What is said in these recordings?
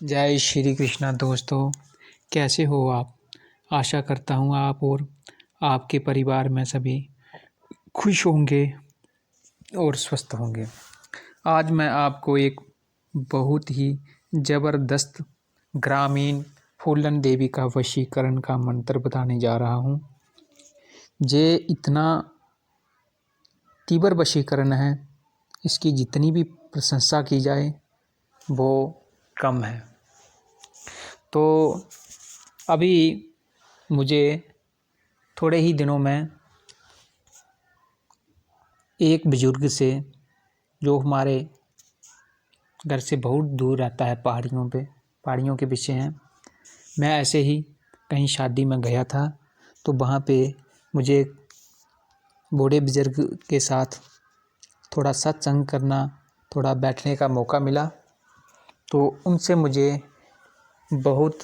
जय श्री कृष्णा दोस्तों, कैसे हो आप। आशा करता हूँ आप और आपके परिवार में सभी खुश होंगे और स्वस्थ होंगे। आज मैं आपको एक बहुत ही ज़बरदस्त ग्रामीण फूलन देवी का वशीकरण का मंत्र बताने जा रहा हूँ। ये इतना तीव्र वशीकरण है, इसकी जितनी भी प्रशंसा की जाए वो कम है। तो अभी मुझे थोड़े ही दिनों में एक बुजुर्ग से, जो हमारे घर से बहुत दूर रहता है, पहाड़ियों के पीछे हैं, मैं ऐसे ही कहीं शादी में गया था तो वहाँ पे मुझे बूढ़े बुजुर्ग के साथ थोड़ा सत्संग करना, थोड़ा बैठने का मौका मिला। तो उनसे मुझे बहुत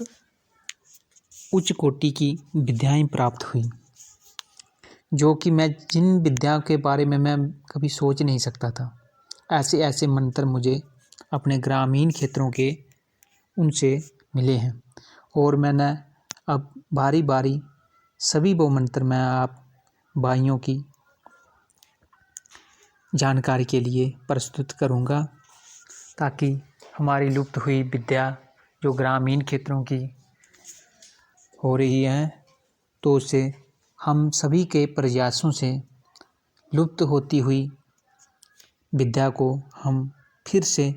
उच्च कोटि की विद्याएं प्राप्त हुई, जो कि मैं जिन विद्याओं के बारे में मैं कभी सोच नहीं सकता था। ऐसे ऐसे मंत्र मुझे अपने ग्रामीण क्षेत्रों के उनसे मिले हैं और मैंने अब बारी बारी सभी वो मंत्र मैं आप भाइयों की जानकारी के लिए प्रस्तुत करूंगा, ताकि हमारी लुप्त हुई विद्या जो ग्रामीण क्षेत्रों की हो रही है, तो उसे हम सभी के प्रयासों से लुप्त होती हुई विद्या को हम फिर से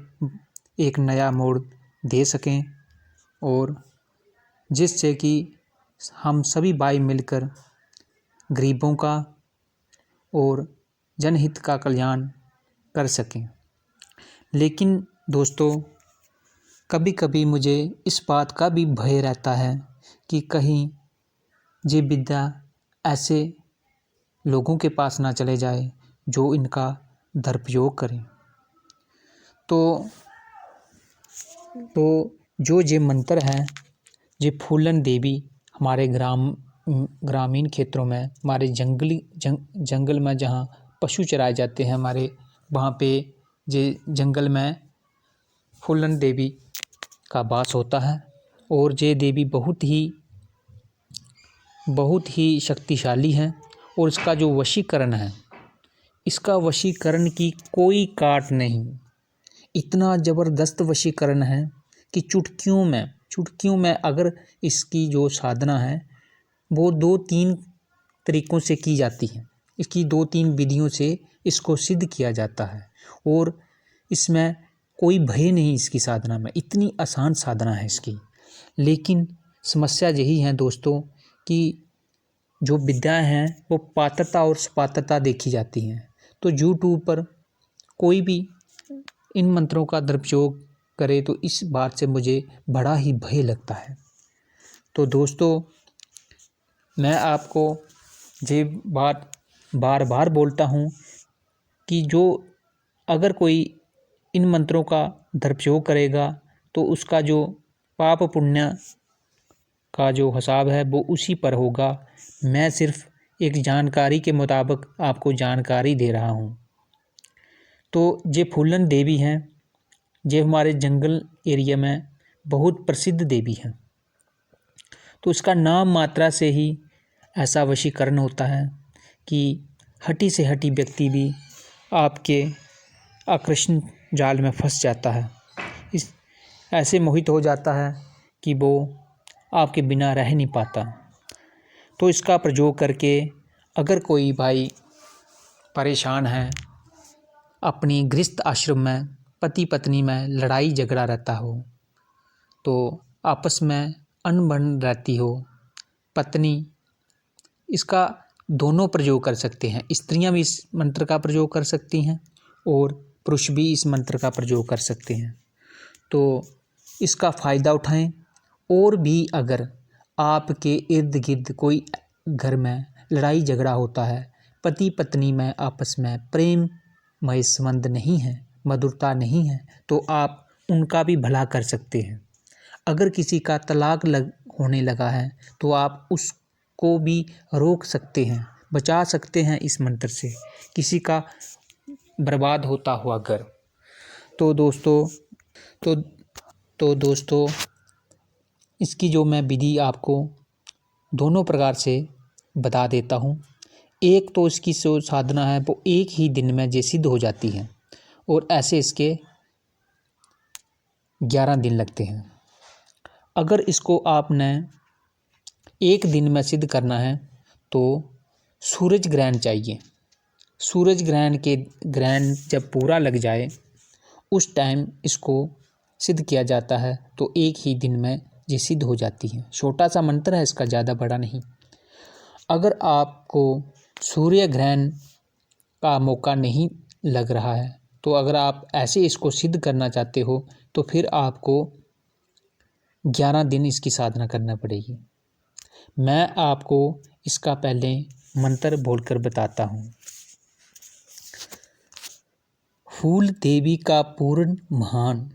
एक नया मोड़ दे सकें, और जिससे कि हम सभी भाई मिलकर गरीबों का और जनहित का कल्याण कर सकें। लेकिन दोस्तों, कभी कभी मुझे इस बात का भी भय रहता है कि कहीं ये विद्या ऐसे लोगों के पास ना चले जाए जो इनका दुरुपयोग करें। तो जो ये मंत्र है, ये फूलन देवी हमारे ग्रामीण क्षेत्रों में, हमारे जंगल में जहाँ पशु चराए जाते हैं हमारे, वहाँ पे ये जंगल में फूलन देवी का वास होता है। और ये देवी बहुत ही शक्तिशाली है, और इसका जो वशीकरण है, इसका वशीकरण की कोई काट नहीं। इतना ज़बरदस्त वशीकरण है कि चुटकियों में अगर इसकी जो साधना है वो 2-3 तरीक़ों से की जाती है। इसकी 2-3 विधियों से इसको सिद्ध किया जाता है, और इसमें कोई भय नहीं इसकी साधना में। इतनी आसान साधना है इसकी। लेकिन समस्या यही है दोस्तों कि जो विद्याएं हैं वो पात्रता और सुपात्रता देखी जाती हैं। तो यूट्यूब पर कोई भी इन मंत्रों का दुरुपयोग करे तो इस बात से मुझे बड़ा ही भय लगता है। तो दोस्तों, मैं आपको ये बात बार बार बोलता हूँ कि जो अगर कोई इन मंत्रों का दुरुपयोग करेगा तो उसका जो पाप पुण्य का जो हिसाब है वो उसी पर होगा। मैं सिर्फ एक जानकारी के मुताबिक आपको जानकारी दे रहा हूँ। तो ये फूलन देवी हैं, ये हमारे जंगल एरिया में बहुत प्रसिद्ध देवी हैं। तो इसका नाम मात्रा से ही ऐसा वशीकरण होता है कि हटी से हटी व्यक्ति भी आपके आकर्षण जाल में फंस जाता है। इस ऐसे मोहित हो जाता है कि वो आपके बिना रह नहीं पाता। तो इसका प्रयोग करके अगर कोई भाई परेशान है, अपनी गृहस्थ आश्रम में पति पत्नी में लड़ाई झगड़ा रहता हो, तो आपस में अनबन रहती हो, पत्नी, इसका दोनों प्रयोग कर सकते हैं। स्त्रियां भी इस मंत्र का प्रयोग कर सकती हैं और पुरुष भी इस मंत्र का प्रयोग कर सकते हैं। तो इसका फ़ायदा उठाएं। और भी अगर आपके इर्द गिर्द कोई घर में लड़ाई झगड़ा होता है, पति पत्नी में आपस में प्रेममय संबंध नहीं है, मधुरता नहीं है, तो आप उनका भी भला कर सकते हैं। अगर किसी का तलाक होने लगा है तो आप उसको भी रोक सकते हैं, बचा सकते हैं इस मंत्र से, किसी का बर्बाद होता हुआ घर। तो दोस्तों, तो तो दोस्तों इसकी जो मैं विधि आपको दोनों प्रकार से बता देता हूँ। एक तो इसकी जो साधना है वो एक ही दिन में जे सिद्ध हो जाती है और ऐसे इसके 11 दिन लगते हैं। अगर इसको आपने एक दिन में सिद्ध करना है तो सूरज ग्रहण चाहिए। सूरज ग्रहण जब पूरा लग जाए उस टाइम इसको सिद्ध किया जाता है, तो एक ही दिन में ये सिद्ध हो जाती है। छोटा सा मंत्र है इसका, ज़्यादा बड़ा नहीं। अगर आपको सूर्य ग्रहण का मौका नहीं लग रहा है तो अगर आप ऐसे इसको सिद्ध करना चाहते हो तो फिर आपको 11 दिन इसकी साधना करना पड़ेगी। मैं आपको इसका पहले मंत्र बोलकर बताता हूँ। फूल देवी का पूर्ण महान,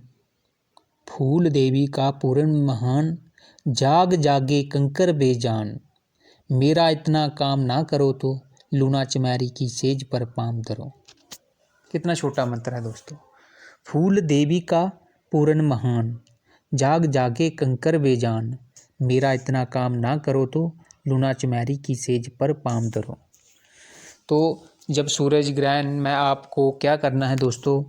फूल देवी का पूर्ण महान, जाग जागे कंकर बेजान, मेरा इतना काम ना करो तो लूना चमैरी की सेज पर पाम धरो। कितना छोटा मंत्र है दोस्तों। फूल देवी का पूर्ण महान, जाग जागे कंकर बेजान, मेरा इतना काम ना करो तो लूना चमैरी की सेज पर पाम धरो। तो जब सूरज ग्रहण में आपको क्या करना है दोस्तों,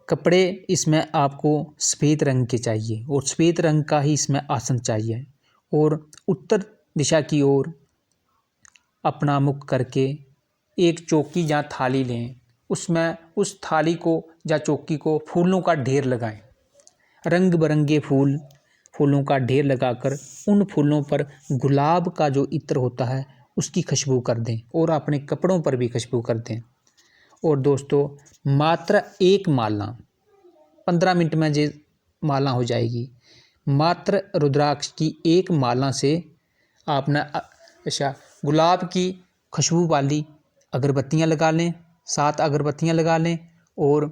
कपड़े इसमें आपको सफ़ेद रंग के चाहिए और सफ़ेद रंग का ही इसमें आसन चाहिए और उत्तर दिशा की ओर अपना मुख करके एक चौकी या थाली लें, उसमें उस थाली को या चौकी को फूलों का ढेर लगाएं। रंग बिरंगे फूलों का ढेर लगाकर उन फूलों पर गुलाब का जो इत्र होता है उसकी खुशबू कर दें और अपने कपड़ों पर भी खुशबू कर दें। और दोस्तों मात्र एक माला 15 मिनट में ये माला हो जाएगी। मात्र रुद्राक्ष की एक माला से आपने गुलाब की खुशबू वाली अगरबत्तियाँ लगा लें, 7 अगरबत्तियाँ लगा लें और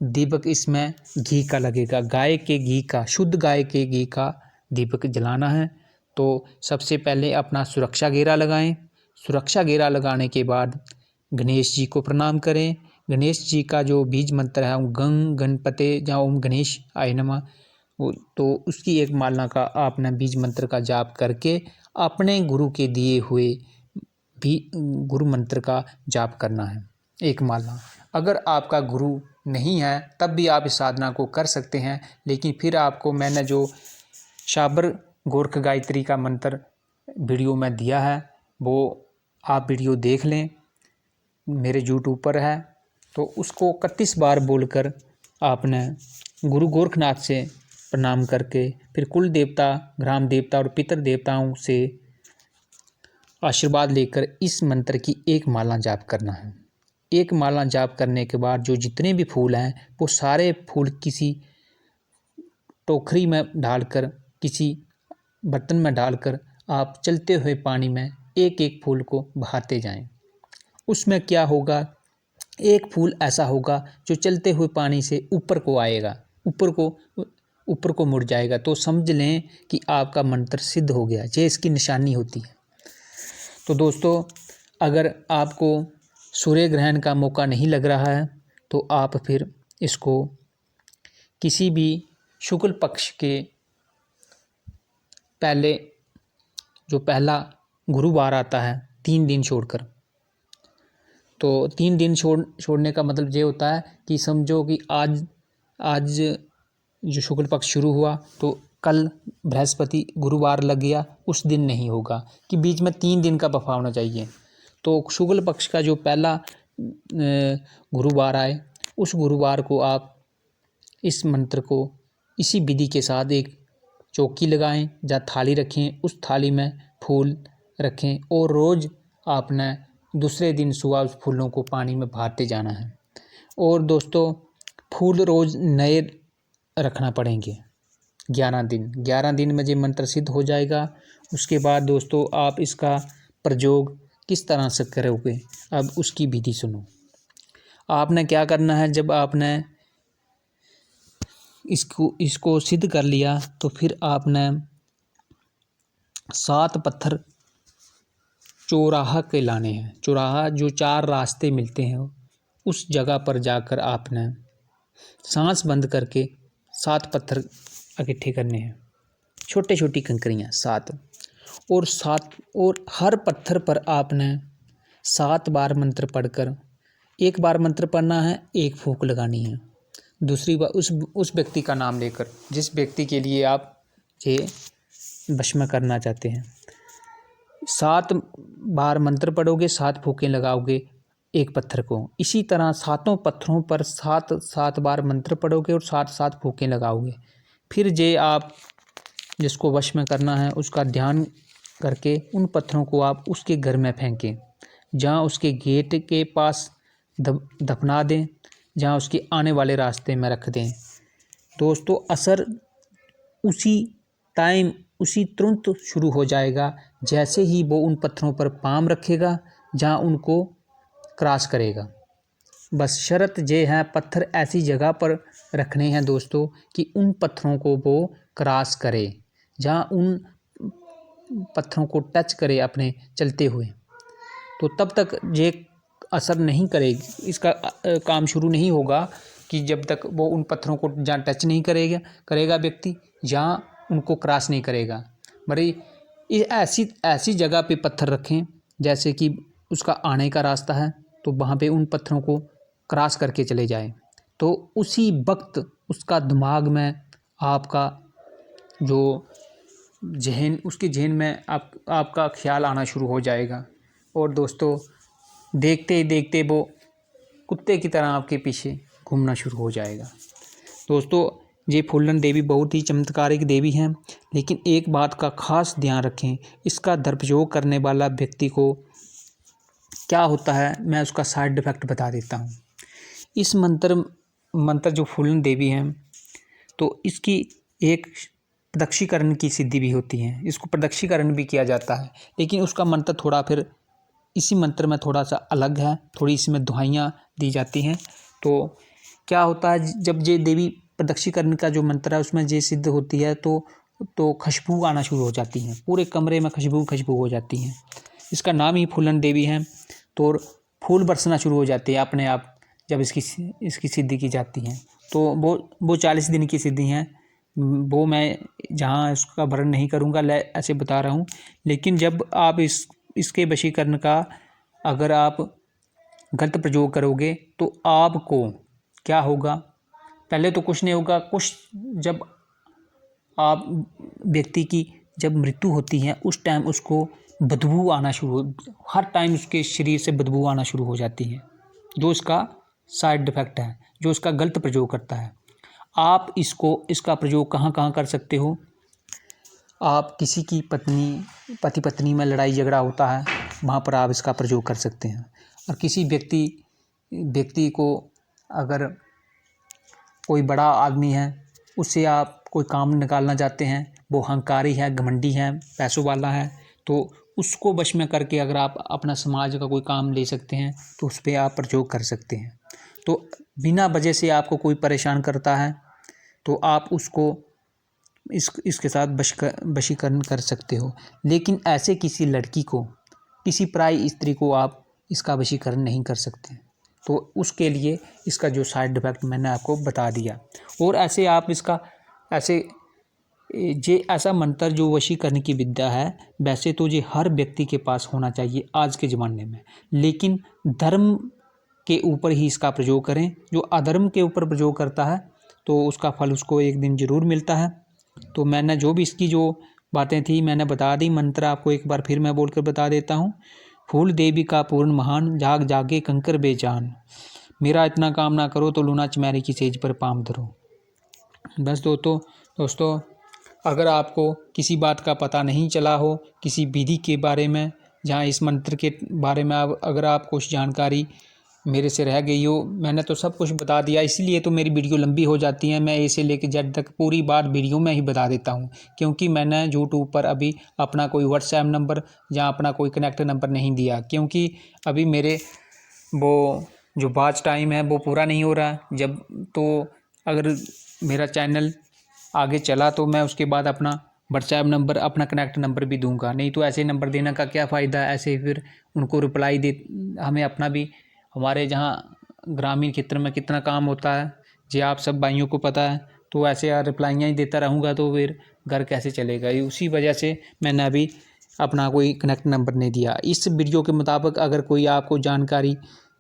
दीपक इसमें घी का लगेगा, गाय के घी का, शुद्ध गाय के घी का दीपक जलाना है। तो सबसे पहले अपना सुरक्षा घेरा लगाएं। सुरक्षा घेरा लगाने के बाद गणेश जी को प्रणाम करें। गणेश जी का जो बीज मंत्र है ओम गंग गणपते या ओम गणेश आय नमः, तो उसकी एक माला का आपने बीज मंत्र का जाप करके अपने गुरु के दिए हुए भी गुरु मंत्र का जाप करना है, एक माला। अगर आपका गुरु नहीं है तब भी आप इस साधना को कर सकते हैं, लेकिन फिर आपको मैंने जो शाबर गोरख गायत्री का मंत्र वीडियो में दिया है वो आप वीडियो देख लें, मेरे यूट्यूब पर है। तो उसको 31 बार बोलकर आपने गुरु गोरखनाथ से प्रणाम करके फिर कुल देवता, ग्राम देवता और पितर देवताओं से आशीर्वाद लेकर इस मंत्र की एक माला जाप करना है। एक माला जाप करने के बाद जो जितने भी फूल हैं वो सारे फूल किसी टोकरी में डालकर, किसी बर्तन में डालकर आप चलते हुए पानी में एक एक फूल को बहाते जाएं। उसमें क्या होगा, एक फूल ऐसा होगा जो चलते हुए पानी से ऊपर को आएगा, ऊपर को मुड़ जाएगा, तो समझ लें कि आपका मंत्र सिद्ध हो गया। ये इसकी निशानी होती है। तो दोस्तों अगर आपको सूर्य ग्रहण का मौका नहीं लग रहा है तो आप फिर इसको किसी भी शुक्ल पक्ष के पहले जो पहला गुरुवार आता है 3 दिन छोड़कर, तो 3 दिन छोड़ने का मतलब ये होता है कि समझो कि आज जो शुक्ल पक्ष शुरू हुआ तो कल बृहस्पति गुरुवार लग गया, उस दिन नहीं होगा, कि बीच में 3 दिन का बफा होना चाहिए। तो शुक्ल पक्ष का जो पहला गुरुवार आए उस गुरुवार को आप इस मंत्र को इसी विधि के साथ एक चौकी लगाएं या थाली रखें, उस थाली में फूल रखें और रोज़ आपने दूसरे दिन सुबह उस फूलों को पानी में बहाते जाना है। और दोस्तों फूल रोज़ नए रखना पड़ेंगे 11 दिन में ये मंत्र सिद्ध हो जाएगा। उसके बाद दोस्तों आप इसका प्रयोग किस तरह से करोगे, अब उसकी विधि सुनो। आपने क्या करना है, जब आपने इसको सिद्ध कर लिया तो फिर आपने 7 पत्थर चौराहा के लाने हैं। चौराहा जो 4 रास्ते मिलते हैं उस जगह पर जाकर आपने सांस बंद करके 7 पत्थर इकट्ठे करने हैं, छोटे छोटी कंकरियाँ 7, और हर पत्थर पर आपने 7 बार मंत्र पढ़कर, एक बार मंत्र पढ़ना है, एक फूंक लगानी है, दूसरी बार उस व्यक्ति का नाम लेकर जिस व्यक्ति के लिए आप ये भस्म करना चाहते हैं। 7 बार मंत्र पढ़ोगे, 7 फूंकें लगाओगे एक पत्थर को। इसी तरह 7 पत्थरों पर 7 बार मंत्र पढ़ोगे और 7 फूंकें लगाओगे। फिर जे आप जिसको वश में करना है उसका ध्यान करके उन पत्थरों को आप उसके घर में फेंकें, जहाँ उसके गेट के पास दफना दें, जहाँ उसके आने वाले रास्ते में रख दें। दोस्तों, असर उसी टाइम, उसी तुरंत शुरू हो जाएगा जैसे ही वो उन पत्थरों पर पाँव रखेगा जहाँ उनको क्रॉस करेगा। बस शर्त ये है, पत्थर ऐसी जगह पर रखने हैं दोस्तों कि उन पत्थरों को वो क्रॉस करे, जहाँ उन पत्थरों को टच करे अपने चलते हुए। तो तब तक ये असर नहीं करेगी, इसका काम शुरू नहीं होगा कि जब तक वो उन पत्थरों को जहाँ टच नहीं करेगा व्यक्ति, जहाँ उनको क्रॉस नहीं करेगा। बड़ी ऐसी जगह पे पत्थर रखें जैसे कि उसका आने का रास्ता है, तो वहाँ पे उन पत्थरों को क्रॉस करके चले जाए। तो उसी वक्त उसका दिमाग में आपका जो जहन, उसके जहन में आपका ख्याल आना शुरू हो जाएगा। और दोस्तों, देखते ही देखते वो कुत्ते की तरह आपके पीछे घूमना शुरू हो जाएगा। दोस्तों, ये फूलन देवी बहुत ही चमत्कारिक देवी हैं, लेकिन एक बात का खास ध्यान रखें, इसका दुरुपयोग करने वाला व्यक्ति को क्या होता है, मैं उसका साइड इफ़ेक्ट बता देता हूँ। इस मंत्र जो फूलन देवी हैं, तो इसकी एक प्रदक्षीकरण की सिद्धि भी होती है, इसको प्रदक्षीकरण भी किया जाता है, लेकिन उसका मंत्र थोड़ा फिर इसी मंत्र में थोड़ा सा अलग है, थोड़ी इसमें दुहाइयाँ दी जाती हैं। तो क्या होता है, जब ये देवी प्रदक्षीकरण का जो मंत्र है उसमें ये सिद्ध होती है तो खुशबू आना शुरू हो जाती हैं, पूरे कमरे में खुशबू हो जाती हैं। इसका नाम ही फूलन देवी है। तो फूल बरसना शुरू हो जाते हैं अपने आप जब इसकी सिद्धि की जाती हैं। तो वो 40 दिन की सिद्धि हैं, वो मैं जहाँ उसका वर्णन नहीं करूँगा, ऐसे बता रहा हूँ। लेकिन जब आप इसके वशीकरण का अगर आप गलत प्रयोग करोगे तो आपको क्या होगा, पहले तो कुछ नहीं होगा, कुछ जब आप व्यक्ति की जब मृत्यु होती है उस टाइम उसको बदबू आना हर टाइम उसके शरीर से बदबू आना शुरू हो जाती है, जो इसका साइड इफ़ेक्ट है, जो इसका गलत प्रयोग करता है। आप इसका प्रयोग कहाँ कहाँ कर सकते हो, आप किसी की पति पत्नी में लड़ाई झगड़ा होता है, वहाँ पर आप इसका प्रयोग कर सकते हैं। और किसी व्यक्ति को अगर कोई बड़ा आदमी है, उससे आप कोई काम निकालना चाहते हैं, वो अहंकारी है, घमंडी है, पैसों वाला है, तो उसको वश में करके अगर आप अपना समाज का कोई काम ले सकते हैं तो उस पर आप प्रयोग कर सकते हैं। तो बिना वजह से आपको कोई परेशान करता है तो आप उसको इसके साथ वशीकरण कर सकते हो। लेकिन ऐसे किसी लड़की को, किसी पराई स्त्री को आप इसका वशीकरण नहीं कर सकते। तो उसके लिए इसका जो साइड इफ़ेक्ट मैंने आपको बता दिया। और ऐसे आप इसका ऐसा मंत्र जो वशीकरण की विद्या है, वैसे तो ये हर व्यक्ति के पास होना चाहिए आज के ज़माने में, लेकिन धर्म के ऊपर ही इसका प्रयोग करें। जो अधर्म के ऊपर प्रयोग करता है तो उसका फल उसको एक दिन ज़रूर मिलता है। तो मैंने जो भी इसकी जो बातें थी मैंने बता दी। मंत्र आपको एक बार फिर मैं बोलकर बता देता हूँ। फूल देवी का पूर्ण महान, जाग जागे कंकर बेजान, मेरा इतना काम ना करो तो लूना चमेली की सेज पर पाँव धरो। बस दोस्तों, अगर आपको किसी बात का पता नहीं चला हो, किसी विधि के बारे में, जहाँ इस मंत्र के बारे में अगर आप कुछ जानकारी मेरे से रह गई हो, मैंने तो सब कुछ बता दिया, इसीलिए तो मेरी वीडियो लंबी हो जाती है। मैं इसे लेकर जेड तक पूरी बात वीडियो में ही बता देता हूँ, क्योंकि मैंने यूट्यूब पर अभी अपना कोई व्हाट्सएप नंबर या अपना कोई कनेक्ट नंबर नहीं दिया, क्योंकि अभी मेरे वो जो वॉच टाइम है वो पूरा नहीं हो रहा। जब तो अगर मेरा चैनल आगे चला तो मैं उसके बाद अपना व्हाट्सएप नंबर, अपना कनेक्ट नंबर भी दूंगा, नहीं तो ऐसे नंबर देने का क्या फ़ायदा। ऐसे फिर उनको रिप्लाई दे, हमें अपना भी, हमारे जहाँ ग्रामीण क्षेत्र में कितना काम होता है, जी आप सब भाइयों को पता है। तो ऐसे यार रिप्लाइयाँ ही देता रहूँगा तो फिर घर कैसे चलेगा। उसी वजह से मैंने अभी अपना कोई कनेक्ट नंबर नहीं दिया। इस वीडियो के मुताबिक अगर कोई आपको जानकारी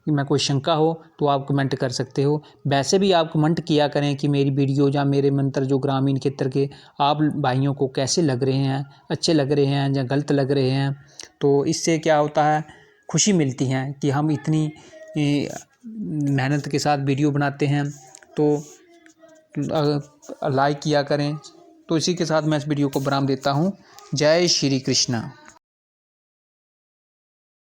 में कोई शंका हो तो आप कमेंट कर सकते हो। वैसे भी आप कमेंट किया करें कि मेरी वीडियो या मेरे मंत्र जो ग्रामीण क्षेत्र के आप भाइयों को कैसे लग रहे हैं, अच्छे लग रहे हैं या गलत लग रहे हैं। तो इससे क्या होता है, खुशी मिलती है कि हम इतनी मेहनत के साथ वीडियो बनाते हैं। तो लाइक किया करें। तो इसी के साथ मैं इस वीडियो को विराम देता हूँ। जय श्री कृष्णा।